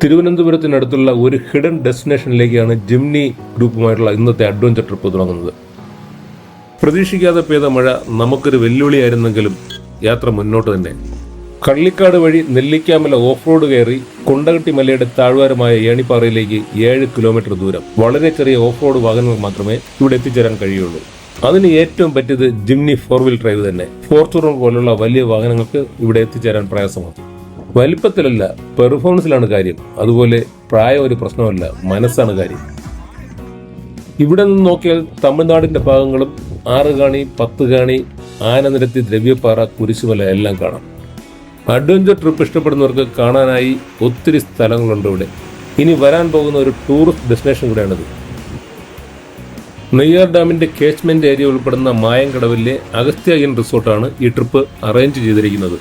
തിരുവനന്തപുരത്തിനടുത്തുള്ള ഒരു hidden ഡെസ്റ്റിനേഷനിലേക്കാണ് Jimny ഗ്രൂപ്പുമായിട്ടുള്ള ഇന്നത്തെ adventure trip തുടങ്ങുന്നത്. പ്രതീക്ഷിക്കാതെ പെയ്ത മഴ നമുക്കൊരു വെല്ലുവിളിയായിരുന്നെങ്കിലും യാത്ര മുന്നോട്ട് തന്നെ. കള്ളിക്കാട് വഴി നെല്ലിക്കാമല ഓഫ് റോഡ് കയറി കൊണ്ടകട്ടി മലയുടെ താഴ്വാരമായ ഏണിപ്പാറയിലേക്ക് 7 കിലോമീറ്റർ ദൂരം. വളരെ ചെറിയ ഓഫ് റോഡ് വാഹനങ്ങൾ മാത്രമേ ഇവിടെ എത്തിച്ചേരാൻ കഴിയുള്ളൂ. അതിന് ഏറ്റവും പറ്റിയത് ജിംനി 4-വീൽ ഡ്രൈവ് തന്നെ. ഫോർച്യൂണർ പോലുള്ള വലിയ വാഹനങ്ങൾക്ക് ഇവിടെ എത്തിച്ചേരാൻ പ്രയാസമാണ്. വലിപ്പത്തിലല്ല, പെർഫോമൻസിലാണ് കാര്യം. അതുപോലെ പ്രായം ഒരു പ്രശ്നമല്ല, മനസ്സാണ് കാര്യം. ഇവിടെ നിന്ന് നോക്കിയാൽ തമിഴ്നാടിന്റെ ഭാഗങ്ങളും 6 കാണി, 10 കാണി, ആനനിരത്തി, ദ്രവ്യപ്പാറ, കുരിശുമല എല്ലാം കാണാം. അഡ്വഞ്ചർ ട്രിപ്പ് ഇഷ്ടപ്പെടുന്നവർക്ക് കാണാനായി ഒത്തിരി സ്ഥലങ്ങളുണ്ട് ഇവിടെ. ഇനി വരാൻ പോകുന്ന ഒരു ടൂറിസ്റ്റ് ഡെസ്റ്റിനേഷൻ കൂടെയാണിത്. നെയ്യാർ ഡാമിന്റെ കേച്ച്മെന്റ് ഏരിയ ഉൾപ്പെടുന്ന മായങ്കടവിലെ അഗസ്ത്യ ഇൻ റിസോർട്ടാണ് ഈ ട്രിപ്പ് അറേഞ്ച് ചെയ്തിരിക്കുന്നത്.